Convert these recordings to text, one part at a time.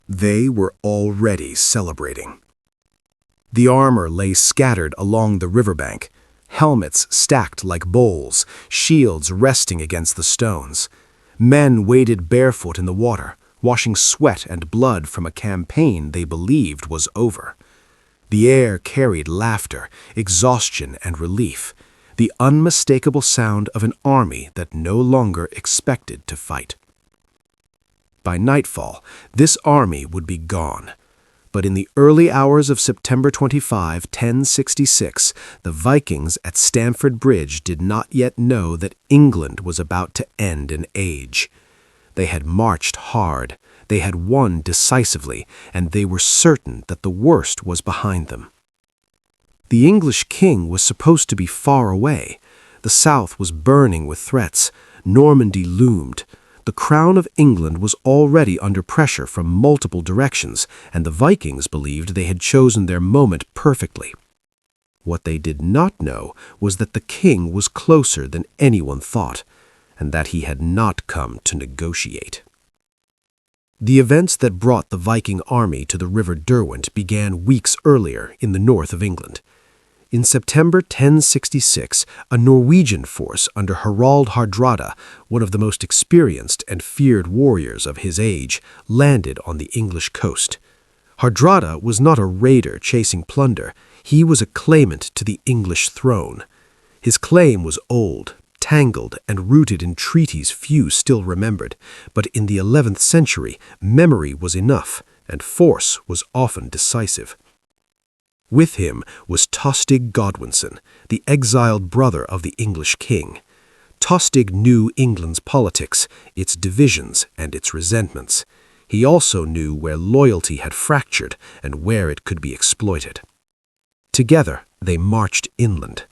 They were already celebrating. The armor lay scattered along the riverbank, helmets stacked like bowls, shields resting against the stones. Men waded barefoot in the water, washing sweat and blood from a campaign they believed was over. The air carried laughter, exhaustion, and relief, the unmistakable sound of an army that no longer expected to fight. By nightfall, this army would be gone. But in the early hours of September 25, 1066, the Vikings at Stamford Bridge did not yet know that England was about to end an age. They had marched hard, they had won decisively, and they were certain that the worst was behind them. The English king was supposed to be far away. The south was burning with threats. Normandy loomed. The crown of England was already under pressure from multiple directions, and the Vikings believed they had chosen their moment perfectly. What they did not know was that the king was closer than anyone thought, and that he had not come to negotiate. The events that brought the Viking army to the River Derwent began weeks earlier in the north of England. In September 1066, a Norwegian force under Harald Hardrada, one of the most experienced and feared warriors of his age, landed on the English coast. Hardrada was not a raider chasing plunder. He was a claimant to the English throne. His claim was old, tangled, and rooted in treaties few still remembered, but in the 11th century, memory was enough, and force was often decisive. With him was Harold Godwinson, the exiled brother of the English king. Tostig knew England's politics, its divisions, and its resentments. He also knew where loyalty had fractured and where it could be exploited. Together, they marched inland.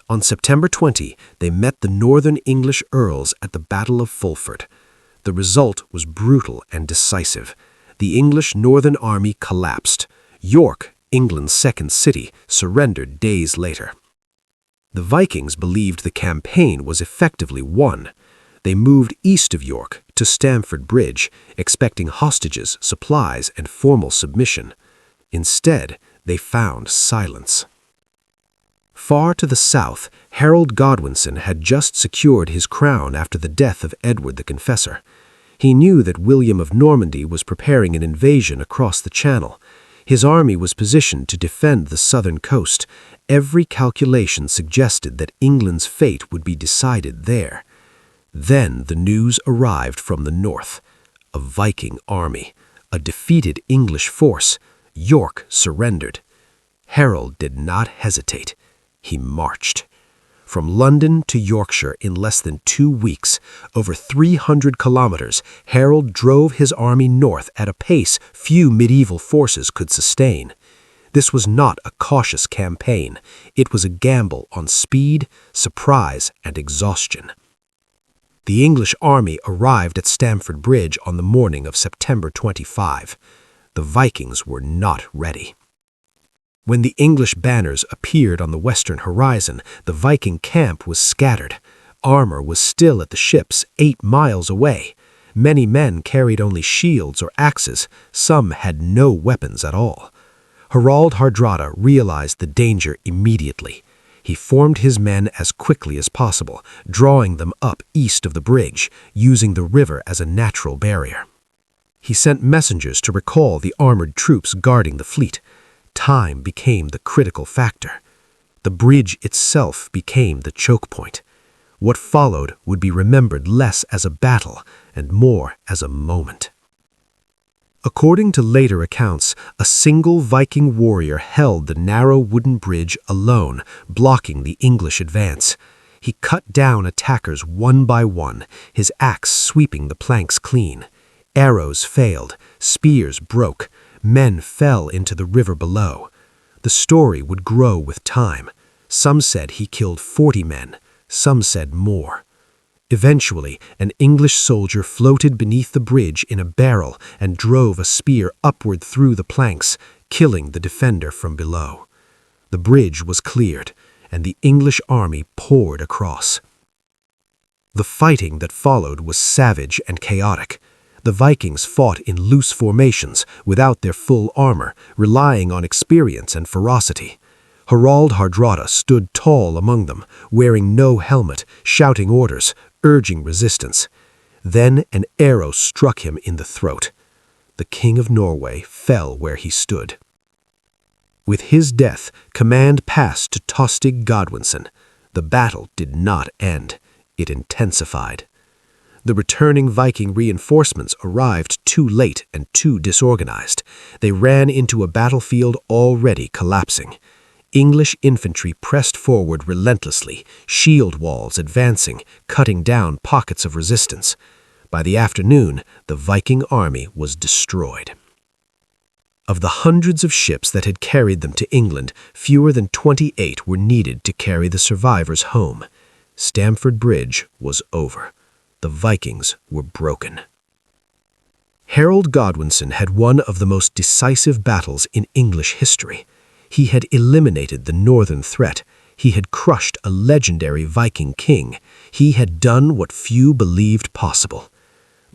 On September 20, they met the northern English earls at the Battle of Fulford. The result was brutal and decisive. The English northern army collapsed. York, England's second city, surrendered days later. The Vikings believed the campaign was effectively won. They moved east of York to Stamford Bridge, expecting hostages, supplies, and formal submission. Instead, they found silence. Far to the south, Harold Godwinson had just secured his crown after the death of Edward the Confessor. He knew that William of Normandy was preparing an invasion across the Channel. His army was positioned to defend the southern coast. Every calculation suggested that England's fate would be decided there. Then the news arrived from the north. A Viking army, a defeated English force. York surrendered. Harold did not hesitate. He marched. From London to Yorkshire in less than 2 weeks, over 300 kilometers, Harold drove his army north at a pace few medieval forces could sustain. This was not a cautious campaign. It was a gamble on speed, surprise, and exhaustion. The English army arrived at Stamford Bridge on the morning of September 25. The Vikings were not ready. When the English banners appeared on the western horizon, the Viking camp was scattered. Armor was still at the ships 8 miles away. Many men carried only shields or axes. Some had no weapons at all. Harald Hardrada realized the danger immediately. He formed his men as quickly as possible, drawing them up east of the bridge, using the river as a natural barrier. He sent messengers to recall the armored troops guarding the fleet. Time became the critical factor. The bridge itself became the choke point. What followed would be remembered less as a battle and more as a moment. According to later accounts, a single Viking warrior held the narrow wooden bridge alone, blocking the English advance. He cut down attackers one by one, his axe sweeping the planks clean. Arrows failed, spears broke, men fell into the river below. The story would grow with time. Some said he killed 40 men, some said more. Eventually, an English soldier floated beneath the bridge in a barrel and drove a spear upward through the planks, killing the defender from below. The bridge was cleared, and the English army poured across. The fighting that followed was savage and chaotic. The Vikings fought in loose formations, without their full armor, relying on experience and ferocity. Harald Hardrada stood tall among them, wearing no helmet, shouting orders, urging resistance. Then an arrow struck him in the throat. The King of Norway fell where he stood. With his death, command passed to Harold Godwinson. The battle did not end. It intensified. The returning Viking reinforcements arrived too late and too disorganized. They ran into a battlefield already collapsing. English infantry pressed forward relentlessly, shield walls advancing, cutting down pockets of resistance. By the afternoon, the Viking army was destroyed. Of the hundreds of ships that had carried them to England, fewer than 28 were needed to carry the survivors home. Stamford Bridge was over. The Vikings were broken. Harold Godwinson had one of the most decisive battles in English history. He had eliminated the northern threat. He had crushed a legendary Viking king. He had done what few believed possible.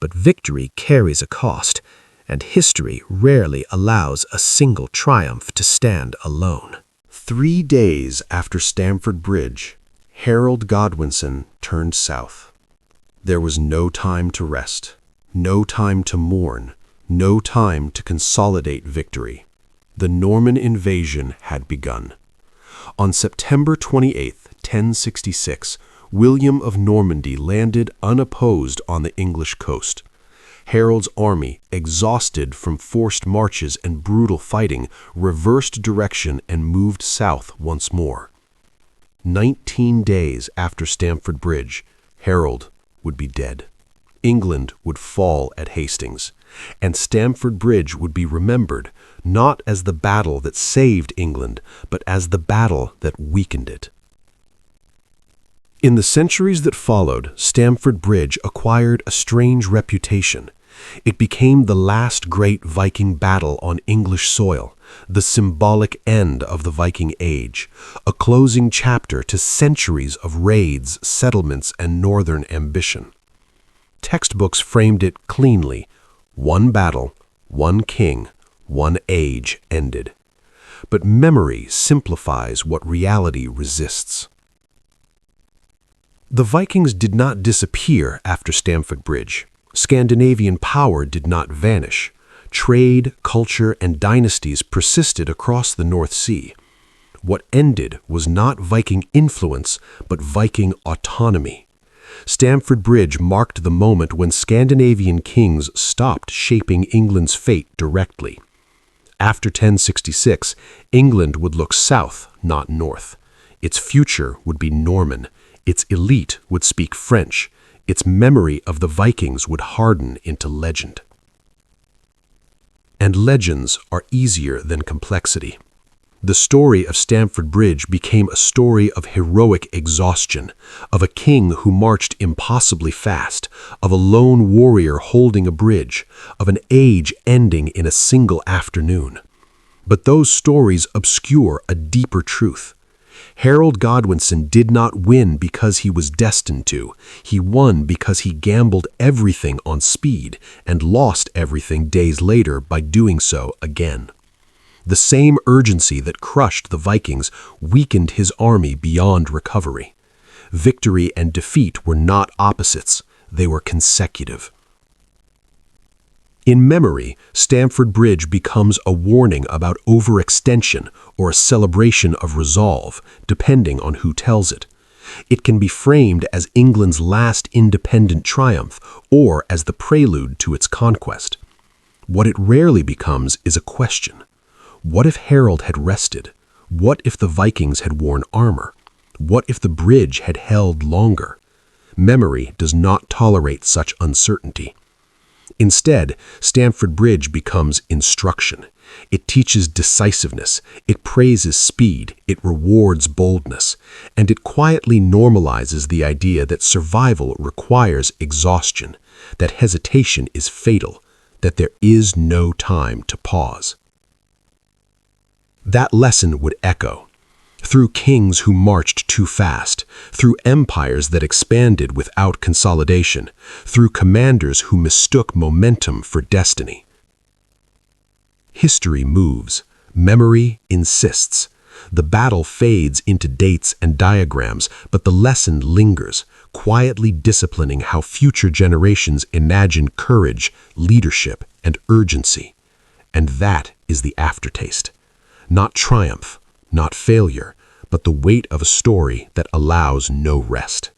But victory carries a cost, and history rarely allows a single triumph to stand alone. 3 days after Stamford Bridge, Harold Godwinson turned south. There was no time to rest, no time to mourn, no time to consolidate victory. The Norman invasion had begun. On September 28, 1066, William of Normandy landed unopposed on the English coast. Harold's army, exhausted from forced marches and brutal fighting, reversed direction and moved south once more. 19 days after Stamford Bridge, Harold would be dead. England would fall at Hastings, and Stamford Bridge would be remembered not as the battle that saved England, but as the battle that weakened it. In the centuries that followed, Stamford Bridge acquired a strange reputation. It became the last great Viking battle on English soil, the symbolic end of the Viking Age, a closing chapter to centuries of raids, settlements, and northern ambition. Textbooks framed it cleanly: one battle, one king, one age ended. But memory simplifies what reality resists. The Vikings did not disappear after Stamford Bridge. Scandinavian power did not vanish. Trade, culture, and dynasties persisted across the North Sea. What ended was not Viking influence, but Viking autonomy. Stamford Bridge marked the moment when Scandinavian kings stopped shaping England's fate directly. After 1066, England would look south, not north. Its future would be Norman. Its elite would speak French. Its memory of the Vikings would harden into legend. And legends are easier than complexity. The story of Stamford Bridge became a story of heroic exhaustion, of a king who marched impossibly fast, of a lone warrior holding a bridge, of an age ending in a single afternoon. But those stories obscure a deeper truth. Harold Godwinson did not win because he was destined to. He won because he gambled everything on speed and lost everything days later by doing so again. The same urgency that crushed the Vikings weakened his army beyond recovery. Victory and defeat were not opposites, they were consecutive. In memory, Stamford Bridge becomes a warning about overextension or a celebration of resolve, depending on who tells it. It can be framed as England's last independent triumph or as the prelude to its conquest. What it rarely becomes is a question. What if Harold had rested? What if the Vikings had worn armor? What if the bridge had held longer? Memory does not tolerate such uncertainty. Instead, Stamford Bridge becomes instruction. It teaches decisiveness, it praises speed, it rewards boldness, and it quietly normalizes the idea that survival requires exhaustion, that hesitation is fatal, that there is no time to pause. That lesson would echo. through kings who marched too fast, through empires that expanded without consolidation, through commanders who mistook momentum for destiny. History moves. Memory insists. The battle fades into dates and diagrams, but the lesson lingers, quietly disciplining how future generations imagine courage, leadership, and urgency. And that is the aftertaste. Not triumph, not failure, but the weight of a story that allows no rest.